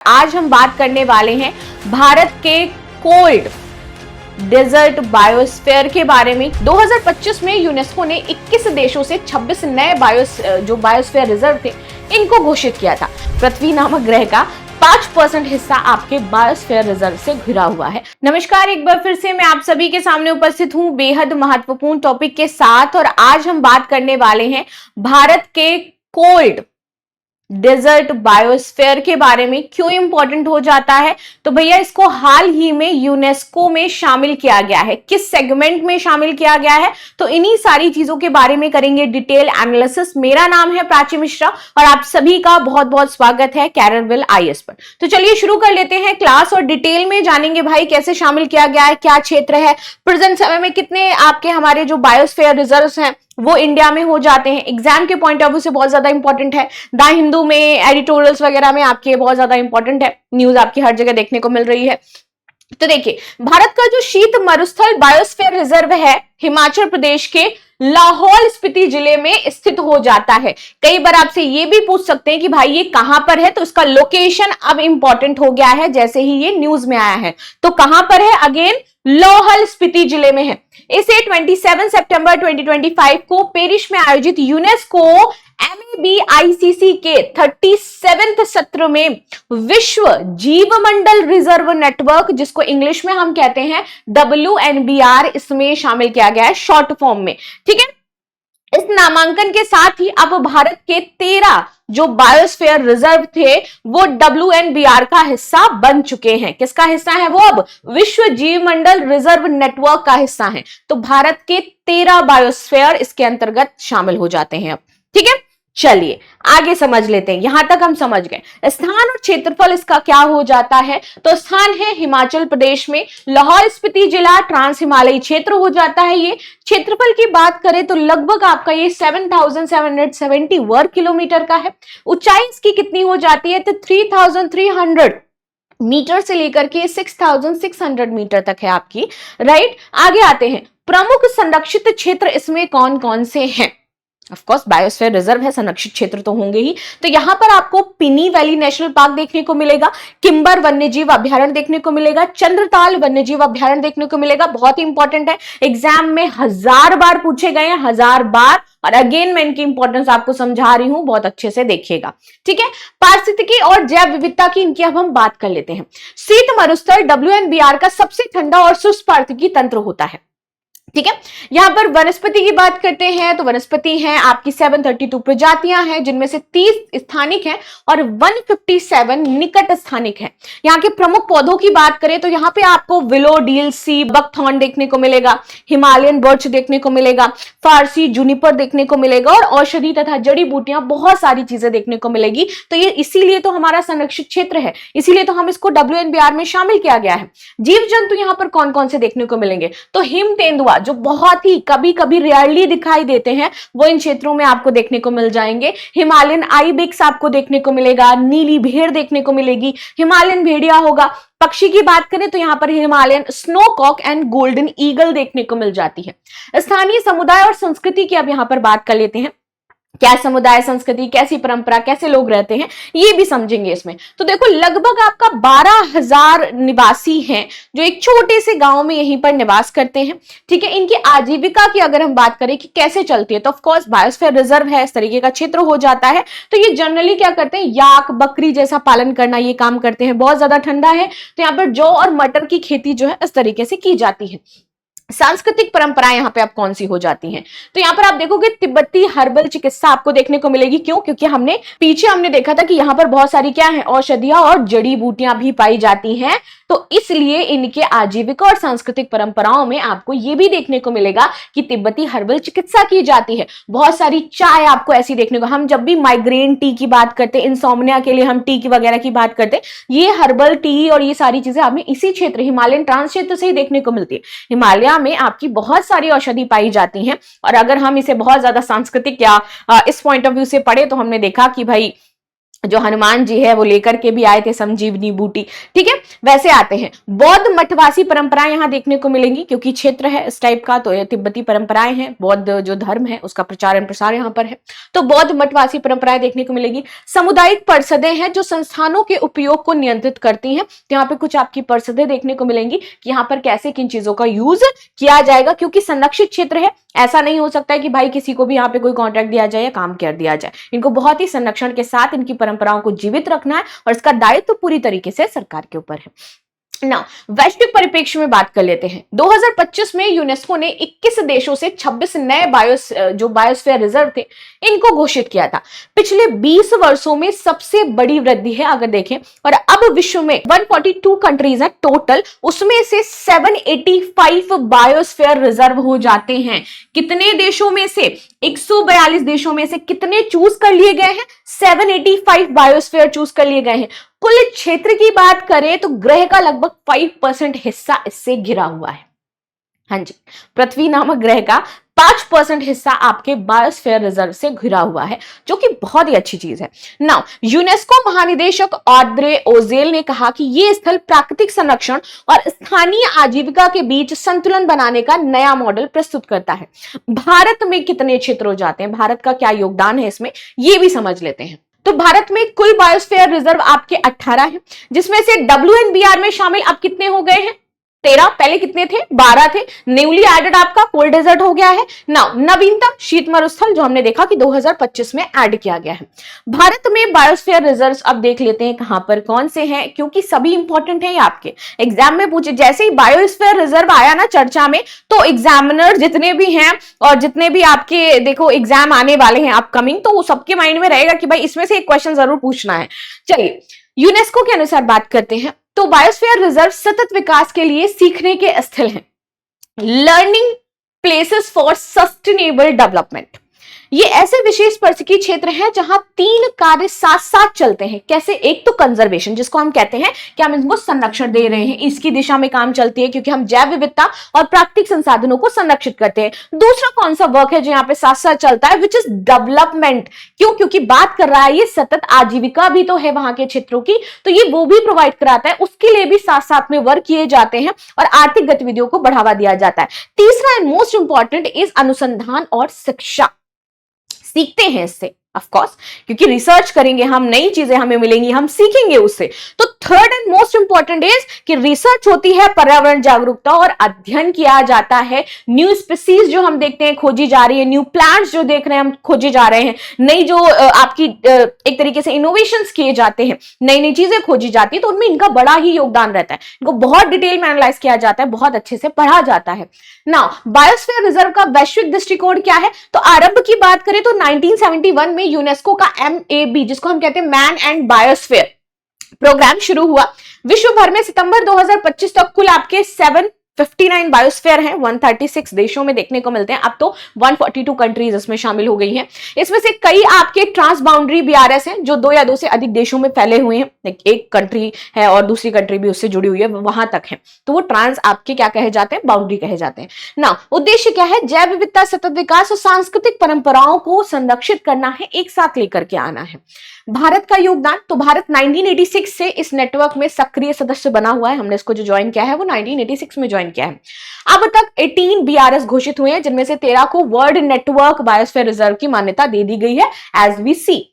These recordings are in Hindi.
आज हम बात करने वाले हैं भारत के कोल्ड डेजर्ट बायोस्फीयर के बारे में। 2025 में यूनेस्को ने 21 देशों से 26 नए बायोस्फीयर रिजर्व थे, इनको घोषित किया था। पृथ्वी नामक ग्रह का 5% हिस्सा आपके बायोस्फीयर रिजर्व से घिरा हुआ है। नमस्कार, एक बार फिर से मैं आप सभी के सामने उपस्थित हूं बेहद महत्वपूर्ण टॉपिक के साथ, और आज हम बात करने वाले हैं भारत के कोल्ड डेजर्ट बायोस्फीयर के बारे में। क्यों इंपॉर्टेंट हो जाता है? तो भैया इसको हाल ही में यूनेस्को में शामिल किया गया है। किस सेगमेंट में शामिल किया गया है? तो इन्हीं सारी चीजों के बारे में करेंगे डिटेल एनालिसिस। मेरा नाम है प्राची मिश्रा और आप सभी का बहुत बहुत स्वागत है कैरियरविल आईएएस पर। तो चलिए शुरू कर लेते हैं क्लास और डिटेल में जानेंगे भाई कैसे शामिल किया गया है, क्या क्षेत्र है, प्रेजेंट समय में कितने आपके हमारे जो बायोस्फीयर रिजर्व्स हैं वो इंडिया में हो जाते हैं। एग्जाम के पॉइंट ऑफ व्यू से बहुत ज्यादा इंपॉर्टेंट है। द हिंदू में एडिटोरियल्स वगैरह में आपके बहुत ज्यादा इंपॉर्टेंट है, न्यूज आपकी हर जगह देखने को मिल रही है। तो देखिए, भारत का जो शीत मरुस्थल बायोस्फीयर रिजर्व है हिमाचल प्रदेश के लाहौल स्पीति जिले में स्थित हो जाता है। कई बार आपसे ये भी पूछ सकते हैं कि भाई ये कहां पर है, तो इसका लोकेशन अब इंपॉर्टेंट हो गया है जैसे ही ये न्यूज में आया है। तो कहां पर है? अगेन लाहौल स्पीति जिले में है। इसे 27 सितंबर 2025 को पेरिस में आयोजित यूनेस्को MABICC के 37वें सत्र में विश्व जीवमंडल रिजर्व नेटवर्क, जिसको इंग्लिश में हम कहते हैं WNBR, इसमें शामिल किया गया है शॉर्ट फॉर्म में। ठीक है, इस नामांकन के साथ ही अब भारत के 13 जो बायोस्फीयर रिजर्व थे वो WNBR का हिस्सा बन चुके हैं। किसका हिस्सा है वो? अब विश्व जीवमंडल रिजर्व नेटवर्क का हिस्सा है। तो भारत के 13 बायोस्फीयर इसके अंतर्गत शामिल हो जाते हैं अब। ठीक है, चलिए आगे समझ लेते हैं। यहां तक हम समझ गए। स्थान और क्षेत्रफल इसका क्या हो जाता है? तो स्थान है हिमाचल प्रदेश में, लाहौल स्पीति जिला ट्रांस हिमालयी क्षेत्र हो जाता है ये। क्षेत्रफल की बात करें तो लगभग आपका ये 7770 वर्ग किलोमीटर का है। ऊंचाई इसकी कितनी हो जाती है? तो 3300 मीटर से लेकर के 6600 मीटर तक है आपकी। राइट, आगे आते हैं। प्रमुख संरक्षित क्षेत्र इसमें कौन कौन से हैं? ऑफ कोर्स बायोस्फीयर रिजर्व है, संरक्षित क्षेत्र तो होंगे ही। तो यहां पर आपको पिनी वैली नेशनल पार्क देखने को मिलेगा, किम्बर वन्यजीव अभ्यारण्य देखने को मिलेगा, चंद्रताल वन्यजीव अभ्यारण्य देखने को मिलेगा। बहुत ही इंपॉर्टेंट है, एग्जाम में 1000 बार पूछे गए हैं, 1000 बार। और अगेन मैं इनकी इंपॉर्टेंस आपको समझा रही हूं, बहुत अच्छे से देखिएगा। ठीक है, पारिस्थितिकी और जैव विविधता की इनकी अब हम बात कर लेते हैं। शीत मरुस्थल WNBR का सबसे ठंडा और शुष्क पारिस्थितिकी तंत्र होता है। ठीक है, यहां पर वनस्पति की बात करते हैं तो वनस्पति हैं आपकी 732 प्रजातियां हैं, जिनमें से 30 स्थानिक हैं और 157 निकट स्थानिक हैं। यहाँ के प्रमुख पौधों की बात करें तो यहाँ पे आपको विलो, डीलसी, बकथॉर्न देखने को मिलेगा, हिमालयन बर्च देखने को मिलेगा, फारसी जूनिपर देखने को मिलेगा, और औषधि तथा जड़ी बूटियां बहुत सारी चीजें देखने को मिलेगी। तो ये इसीलिए तो हमारा संरक्षित क्षेत्र है, इसीलिए तो हम इसको WNBR में शामिल किया गया है। जीव जंतु यहाँ पर कौन कौन से देखने को मिलेंगे? तो हिम तेंदुआ जो बहुत ही कभी कभी रेयरली दिखाई देते हैं वो इन क्षेत्रों में आपको देखने को मिल जाएंगे। हिमालयन आइबेक्स आपको देखने को मिलेगा, नीली भेड़ देखने को मिलेगी, हिमालयन भेड़िया होगा। पक्षी की बात करें तो यहां पर Himalayan snowcock and golden eagle देखने को मिल जाती है। स्थानीय समुदाय और संस्कृति की अब यहां पर बात कर लेते हैं। क्या समुदाय, संस्कृति, कैसी परंपरा, कैसे लोग रहते हैं, ये भी समझेंगे इसमें। तो देखो, लगभग आपका 12,000 निवासी हैं जो एक छोटे से गांव में यहीं पर निवास करते हैं। ठीक है, इनकी आजीविका की अगर हम बात करें कि कैसे चलती है, तो ऑफ कोर्स बायोस्फीयर रिजर्व है, इस तरीके का क्षेत्र हो जाता है। तो ये जनरली क्या करते हैं, याक, बकरी जैसा पालन करना ये काम करते हैं। बहुत ज्यादा ठंडा है तो यहाँ पर जौ और मटर की खेती जो है इस तरीके से की जाती है। सांस्कृतिक परंपराएं यहाँ पे आप कौन सी हो जाती हैं? तो यहाँ पर आप देखोगे तिब्बती हर्बल चिकित्सा आपको देखने को मिलेगी। क्यों? क्योंकि हमने देखा था कि यहाँ पर बहुत सारी क्या है, औषधियां और जड़ी बूटियां भी पाई जाती हैं। तो इसलिए इनके आजीविका और सांस्कृतिक परंपराओं में आपको ये भी देखने को मिलेगा कि तिब्बती हर्बल चिकित्सा की जाती है। बहुत सारी चाय आपको ऐसी देखने को, हम जब भी माइग्रेन टी की बात करते हैं, इंसोम्निया के लिए हम टी की वगैरह की बात करते हैं, ये हर्बल टी और ये सारी चीजें हमें इसी क्षेत्र हिमालयन ट्रांस क्षेत्र से ही देखने को मिलती है। हिमालय में आपकी बहुत सारी औषधि पाई जाती हैं। और अगर हम इसे बहुत ज्यादा सांस्कृतिक या इस पॉइंट ऑफ व्यू से पढ़े तो हमने देखा कि भाई जो हनुमान जी है वो लेकर के भी आए थे संजीवनी बूटी। ठीक है, वैसे आते हैं बौद्ध मठवासी परंपराएं यहां देखने को मिलेंगी, क्योंकि क्षेत्र है इस टाइप का, तो ये तिब्बती परंपराएं हैं, बौद्ध जो धर्म है उसका प्रचार एवं प्रसार यहां पर है, तो बौद्ध मठवासी परंपराएं देखने को मिलेगी। सामुदायिक परिषदें हैं जो संस्थानों के उपयोग को नियंत्रित करती हैं, तो यहाँ पे कुछ आपकी परिषदें देखने को मिलेंगी कि यहाँ पर कैसे किन चीजों का यूज किया जाएगा, क्योंकि संरक्षित क्षेत्र है, ऐसा नहीं हो सकता है कि भाई किसी को भी यहाँ पे कोई कॉन्ट्रैक्ट दिया जाए या काम कर दिया जाए। इनको बहुत ही संरक्षण के साथ इनकी परंपराओं को जीवित रखना है और इसका दायित्व पूरी तरीके से सरकार के ऊपर है ना। वैश्विक परिप्रेक्ष्य में बात कर लेते हैं। 2025 में यूनेस्को ने 21 देशों से 26 नए जो बायोस्फीयर रिजर्व थे इनको घोषित किया था। पिछले 20 वर्षों में सबसे बड़ी वृद्धि है अगर देखें, और अब विश्व में 142 कंट्रीज हैं टोटल, उसमें से 785 बायोस्फीयर रिजर्व हो जाते हैं। कितने देशों में से? 142 देशों में से कितने चूज कर लिए गए हैं? 785 बायोस्फीयर चूज कर लिए गए हैं। कुल क्षेत्र की बात करें तो ग्रह का लगभग 5% हिस्सा इससे घिरा हुआ है। हाँ जी, पृथ्वी नामक ग्रह का 5% हिस्सा आपके बायोस्फीयर रिजर्व से घिरा हुआ है, जो कि बहुत ही अच्छी चीज है। नाउ यूनेस्को महानिदेशक ऑड्रे ओजेल ने कहा कि यह स्थल प्राकृतिक संरक्षण और स्थानीय आजीविका के बीच संतुलन बनाने का नया मॉडल प्रस्तुत करता है। भारत में कितने क्षेत्र हो जाते हैं, भारत का क्या योगदान है इसमें, यह भी समझ लेते हैं। तो भारत में कुल बायोस्फीयर रिजर्व आपके 18 हैं, जिसमें से WNBR में शामिल अब कितने हो गए हैं? 13। पहले कितने थे? 12 थे। न्यूली एडेड आपका कोल्ड डेजर्ट हो गया है ना। नवीनतम शीत मरुस्थल जो हमने देखा कि 2025 में ऐड किया गया है। भारत में बायोस्फीयर रिजर्व्स अब देख लेते हैं कहां पर कौन से हैं, क्योंकि सभी इंपॉर्टेंट हैं। आपके एग्जाम में पूछे, जैसे ही बायोस्फीयर रिजर्व आया ना चर्चा में, तो एग्जामिनर जितने भी हैं और जितने भी आपके देखो एग्जाम आने वाले हैं अपकमिंग, तो वो सबके माइंड में रहेगा कि भाई इसमें से एक क्वेश्चन जरूर पूछना है। चलिए यूनेस्को के अनुसार बात करते हैं, तो बायोस्फीयर रिजर्व सतत विकास के लिए सीखने के स्थल हैं, learning places for sustainable development. ये ऐसे विशेष परिस्थिति क्षेत्र हैं जहां 3 कार्य साथ साथ चलते हैं। कैसे? एक तो कंजर्वेशन, जिसको हम कहते हैं कि हम इनको संरक्षण दे रहे हैं, इसकी दिशा में काम चलती है, क्योंकि हम जैव विविधता और प्राकृतिक संसाधनों को संरक्षित करते हैं। दूसरा कौन सा वर्क है जो यहाँ पे साथ साथ चलता है, विच इज डेवलपमेंट। क्यों? क्योंकि बात कर रहा है ये सतत आजीविका भी तो है वहां के क्षेत्रों की, तो ये वो भी प्रोवाइड कराता है, उसके लिए भी साथ साथ में वर्क किए जाते हैं और आर्थिक गतिविधियों को बढ़ावा दिया जाता है। तीसरा एंड मोस्ट इंपॉर्टेंट इज अनुसंधान और शिक्षा। सीखते हैं इससे ऑफ कोर्स, क्योंकि रिसर्च करेंगे हम, नई चीजें हमें मिलेंगी, हम सीखेंगे उससे। तो third and most important is कि रिसर्च होती है, पर्यावरण जागरूकता और अध्ययन किया जाता है। न्यू स्पीसीज जो हम देखते हैं खोजी जा रही है, न्यू प्लांट्स जो देख रहे हैं हम खोजे जा रहे हैं, नई जो आपकी एक तरीके से इनोवेशंस किए जाते हैं, नई नई चीजें खोजी जाती है, तो उनमें इनका बड़ा ही योगदान रहता है। इनको बहुत डिटेल में एनालाइज किया जाता है, बहुत अच्छे से पढ़ा जाता है। नाउ बायोस्फीयर रिजर्व का वैश्विक दृष्टिकोण क्या है? तो आरंभ की बात करें तो 1971 में यूनेस्को का MAB, जिसको हम कहते हैं मैन एंड बायोस्फीयर प्रोग्राम शुरू हुआ। विश्व भर में सितंबर 2025 तक कुल आपके 759 बायोस्फीयर हैं, 136 देशों में देखने को मिलते हैं। अब तो 142 कंट्रीज इसमें शामिल हो गई हैं। इसमें से कई आपके ट्रांस बाउंड्री BRS हैं जो 2 या 2 से अधिक देशों में फैले हुए हैं। एक कंट्री है और दूसरी कंट्री भी उससे जुड़ी हुई है, वहां तक है, तो वो ट्रांस आपके क्या कहे जाते हैं? बाउंड्री कहे जाते हैं ना। उद्देश्य क्या है? जैव विविधता, सतत विकास और सांस्कृतिक परंपराओं को संरक्षित करना है, एक साथ लेकर के आना है। भारत का योगदान, तो भारत 1986 से इस नेटवर्क में सक्रिय सदस्य बना हुआ है। हमने इसको जो ज्वाइन किया है वो 1986 में ज्वाइन किया है। अब तक 18 BRS घोषित हुए हैं, जिनमें से 13 को वर्ल्ड नेटवर्क बायोस्फीयर रिजर्व की मान्यता दे दी गई है एज वी सी।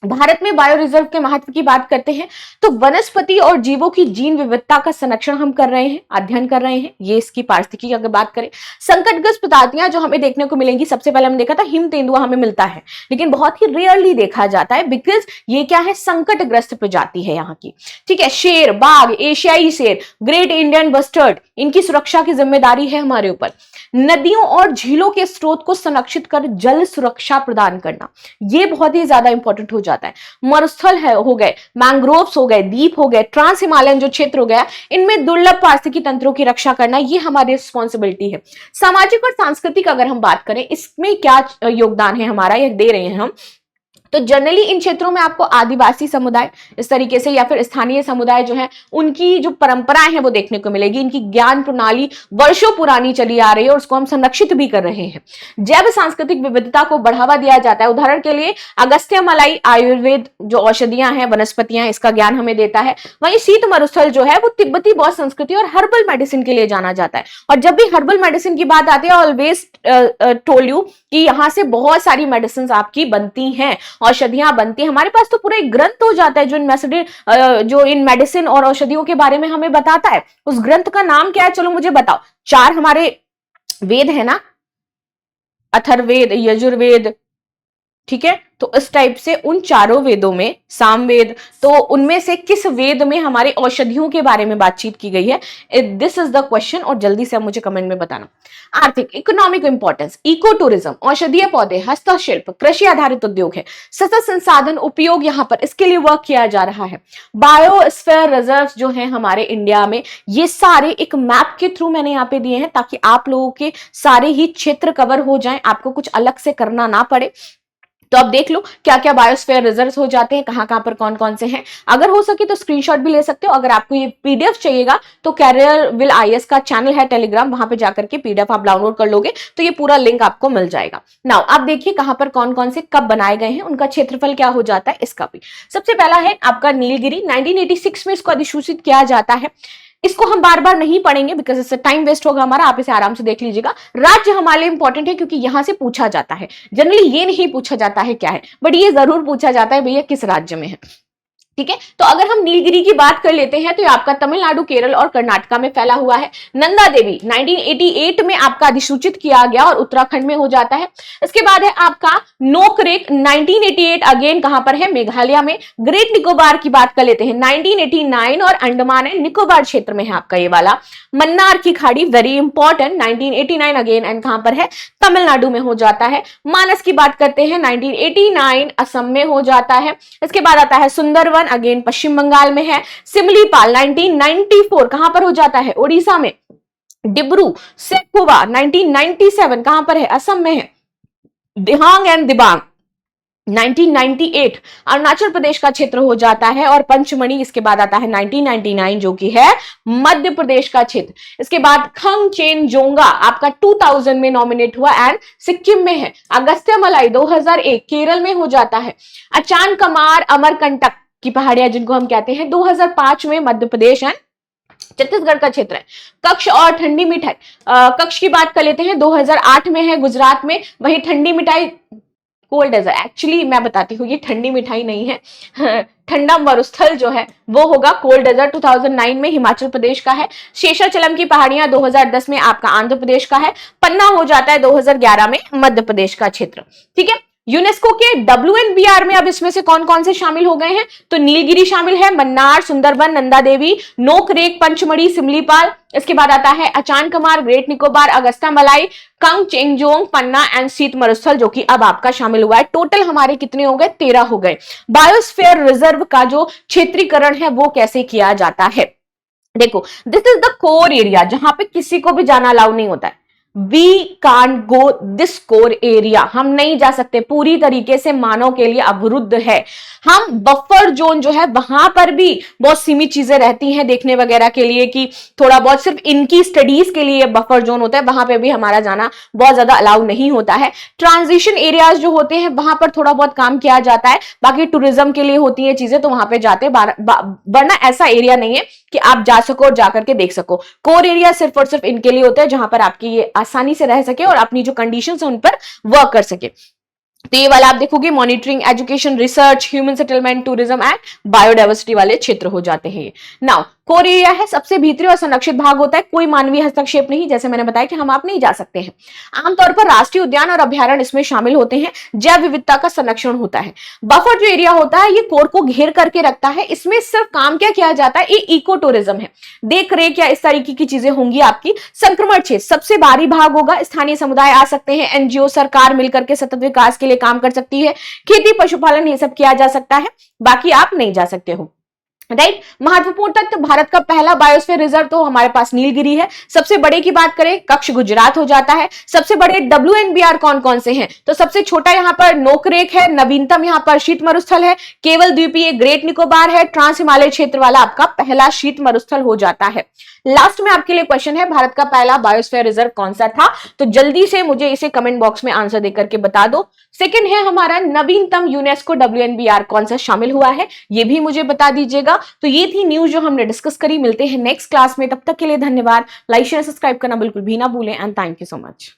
भारत में बायो रिजर्व के महत्व की बात करते हैं तो वनस्पति और जीवों की जीन विविधता का संरक्षण हम कर रहे हैं, अध्ययन कर रहे हैं। ये इसकी पारिस्थितिकी की अगर बात करें, संकटग्रस्त प्रजातियां जो हमें देखने को मिलेंगी, सबसे पहले हमने देखा था हिम तेंदुआ हमें मिलता है, लेकिन बहुत ही रेयरली देखा जाता है, बिकॉज ये क्या है? संकटग्रस्त प्रजाति है यहाँ की। ठीक है, शेर, बाघ, एशियाई शेर, ग्रेट इंडियन बस्टर्ड, इनकी सुरक्षा की जिम्मेदारी है हमारे ऊपर। नदियों और झीलों के स्रोत को संरक्षित कर जल सुरक्षा प्रदान करना, ये बहुत ही ज्यादा इंपॉर्टेंट हो जाता है। मरुस्थल हो गए, मैंग्रोव्स हो गए, द्वीप हो गए, ट्रांस हिमालयन जो क्षेत्र हो गया, इनमें दुर्लभ पारिस्थितिकी तंत्रों की रक्षा करना, ये हमारी रिस्पॉन्सिबिलिटी है। सामाजिक और सांस्कृतिक अगर हम बात करें, इसमें क्या योगदान है हमारा, ये दे रहे हैं हम। तो जनरली इन क्षेत्रों में आपको आदिवासी समुदाय इस तरीके से या फिर स्थानीय समुदाय जो है उनकी जो परंपराएं हैं वो देखने को मिलेगी। इनकी ज्ञान प्रणाली वर्षों पुरानी चली आ रही है और उसको हम संरक्षित भी कर रहे हैं। जैव सांस्कृतिक विविधता को बढ़ावा दिया जाता है। उदाहरण के लिए अगस्त्य मलाई आयुर्वेद जो औषधियां हैं, वनस्पतियां, इसका ज्ञान हमें देता है। वहीं शीत मरुस्थल जो है वो तिब्बती बौद्ध संस्कृति और हर्बल मेडिसिन के लिए जाना जाता है। और जब भी हर्बल मेडिसिन की बात आती है, ऑलवेज टोल्ड यू कि यहां से बहुत सारी मेडिसिन आपकी बनती हैं, औषधियां बनती हैं। हमारे पास तो पूरा एक ग्रंथ हो जाता है जो इन मेडिसिन और औषधियों के बारे में हमें बताता है। उस ग्रंथ का नाम क्या है, चलो मुझे बताओ। 4 हमारे वेद है ना, अथर्ववेद, यजुर्वेद, ठीक है। तो इस टाइप से उन चारों वेदों में, सामवेद, तो उनमें से किस वेद में हमारे औषधियों के बारे में बातचीत की गई है? दिस इज द क्वेश्चन और जल्दी से मुझे कमेंट में बताना। आर्थिक, इकोनॉमिक इंपॉर्टेंस, इको टूरिज्म, औषधीय पौधे, हस्तशिल्प, कृषि आधारित उद्योग है, सतत संसाधन उपयोग, यहां पर इसके लिए वर्क किया जा रहा है। बायोस्फीयर रिजर्व जो है हमारे इंडिया में, ये सारे एक मैप के थ्रू मैंने यहाँ पे दिए हैं ताकि आप लोगों के सारे ही क्षेत्र कवर हो जाएं, आपको कुछ अलग से करना ना पड़े। तो अब देख लो क्या क्या बायोस्फीयर रिजर्व हो जाते हैं, कहां पर कौन कौन से हैं। अगर हो सके तो स्क्रीनशॉट भी ले सकते हो। अगर आपको ये पीडीएफ चाहिएगा तो कैरियर विल आईएएस का चैनल है टेलीग्राम, वहां पे जाकर के पीडीएफ आप डाउनलोड कर लोगे तो ये पूरा लिंक आपको मिल जाएगा। नाउ आप देखिए कहां पर कौन कौन से कब बनाए गए हैं, उनका क्षेत्रफल क्या हो जाता है, इसका भी। सबसे पहला है आपका नीलगिरी, 1986 में इसको अधिसूचित किया जाता है। इसको हम बार बार नहीं पढ़ेंगे बिकॉज इससे टाइम वेस्ट होगा हमारा, आप इसे आराम से देख लीजिएगा। राज्य हमारे लिए इंपॉर्टेंट है क्योंकि यहां से पूछा जाता है। जनरली ये नहीं पूछा जाता है क्या है, बट ये जरूर पूछा जाता है भैया किस राज्य में है, ठीक है। तो अगर हम नीलगिरी की बात कर लेते हैं तो ये आपका तमिलनाडु, केरल और कर्नाटका में फैला हुआ है। नंदा देवी 1988 में आपका अधिसूचित किया गया और उत्तराखंड में हो जाता है। इसके बाद है आपका नोकरेक 1988, अगेन कहां पर है, मेघालय में। ग्रेट निकोबार की बात कर लेते हैं 1989 और अंडमान एंड निकोबार क्षेत्र में है आपका ये वाला। मन्नार की खाड़ी वेरी इंपॉर्टेंट 1989 अगेन एंड कहां पर है, तमिलनाडु में हो जाता है। मानस की बात करते हैं 1989 असम में हो जाता है। इसके बाद आता है सुंदरवन, अगेन पश्चिम बंगाल में है। सिमलीपाल 1994 कहां पर हो जाता है, ओडिशा में। डिब्रू सेखोवा 1997 कहां पर है, असम में है। दिहांग एंड दिबांग 1998 अरुणाचल प्रदेश का क्षेत्र हो जाता है। और पंचमढ़ी इसके बाद आता है 1999 जो कि है मध्य प्रदेश का क्षेत्र। इसके बाद खंगचेनजोंगा आपका 2000 में नॉमिनेट हुआ एंड सिक्किम में है। अगस्त्यमलाई 2001 केरल में हो जाता है। अचान कमार अमरकंटक की पहाड़ियां जिनको हम कहते हैं 2005 में मध्य प्रदेश एंड छत्तीसगढ़ का क्षेत्र है। कक्ष और ठंडी मिठाई, कक्ष की बात कर लेते हैं 2008 में है गुजरात में। वही ठंडी मिठाई कोल्ड डेजर्ट, एक्चुअली मैं बताती हूँ ये ठंडी मिठाई नहीं है ठंडा मरुस्थल जो है वो होगा कोल्ड डेजर्ट 2009 में हिमाचल प्रदेश का है। शेषाचलम की पहाड़ियां 2010 में आपका आंध्र प्रदेश का है। पन्ना हो जाता है 2011 में मध्य प्रदेश का क्षेत्र, ठीक है। यूनेस्को के WNBR में अब इसमें से कौन कौन से शामिल हो गए हैं, तो नीलगिरी शामिल है, मन्नार, सुंदरबन, नंदा देवी, नोकरेक, पंचमढ़ी, सिमलीपाल। इसके बाद आता है अचान कमार, ग्रेट निकोबार, अगस्ता मलाई, कंगचेंगजोंग, पन्ना एंड शीत मरुस्थल जो कि अब आपका शामिल हुआ है। टोटल हमारे कितने हो गए, 13 हो गए। बायोस्फीयर रिजर्व का जो क्षेत्रीकरण है वो कैसे किया जाता है, देखो this is the core area जहां पे किसी को भी जाना अलाउ नहीं होता है। We can't go this core area, हम नहीं जा सकते, पूरी तरीके से मानव के लिए अवरुद्ध है। हम बफर जोन जो है वहां पर भी बहुत सीमित चीजें रहती हैं देखने वगैरह के लिए, कि थोड़ा बहुत सिर्फ इनकी स्टडीज के लिए बफर जोन होता है, वहां पे भी हमारा जाना बहुत ज्यादा अलाउ नहीं होता है। ट्रांजिशन एरियाज जो होते हैं वहां पर थोड़ा बहुत काम किया जाता है, बाकी टूरिज्म के लिए होती है चीजें तो वहां पे जाते, वरना ऐसा एरिया नहीं है कि आप जा सको और जाकर के देख सको। कोर एरिया सिर्फ और सिर्फ इनके लिए होता है जहां पर आपकी ये आसानी से रह सके और अपनी जो कंडीशंस है उन पर वर्क कर सके। तो ये वाला आप देखोगे monitoring, education, research, human settlement, tourism and biodiversity वाले क्षेत्र हो जाते हैं। नाउ कोर एरिया है सबसे भीतरी और संरक्षित भाग होता है, कोई मानवीय हस्तक्षेप नहीं, जैसे मैंने बताया कि हम आप नहीं जा सकते हैं। आमतौर पर राष्ट्रीय उद्यान और अभ्यारण्य इसमें शामिल होते हैं। जैव विविधता का संरक्षण होता है। बफर जो एरिया होता है ये कोर को घेर करके रखता है। इसमें सिर्फ काम क्या किया जाता है, ये इको टूरिज्म है, देख रेख या इस तरीके की चीजें होंगी आपकी। संक्रमण क्षेत्र सबसे बाहरी भाग होगा, स्थानीय समुदाय आ सकते हैं, एनजीओ, सरकार मिलकर के सतत विकास के लिए काम कर सकती है, खेती, पशुपालन ये सब किया जा सकता है, बाकी आप नहीं जा सकते हो। राइट। महत्वपूर्ण तथ्य, भारत का पहला बायोस्फीयर रिजर्व तो हमारे पास नीलगिरी है। सबसे बड़े की बात करें, कच्छ गुजरात हो जाता है। सबसे बड़े WNBR कौन कौन से हैं, तो सबसे छोटा यहां पर नोकरेक है, नवीनतम यहां पर शीत मरुस्थल है, केवल द्वीपीय ग्रेट निकोबार है, ट्रांस हिमालय क्षेत्र वाला आपका पहला शीत मरुस्थल हो जाता है। लास्ट में आपके लिए क्वेश्चन है, भारत का पहला बायोस्फीयर रिजर्व कौन सा था, तो जल्दी से मुझे इसे कमेंट बॉक्स में आंसर देकर के बता दो। सेकंड है हमारा नवीनतम यूनेस्को WNBR कौन सा शामिल हुआ है, ये भी मुझे बता दीजिएगा। तो ये थी न्यूज जो हमने डिस्कस करी। मिलते हैं नेक्स्ट क्लास में, तब तक के लिए धन्यवाद। लाइक शेयर सब्सक्राइब करना बिल्कुल भी ना भूलें and thank you so much.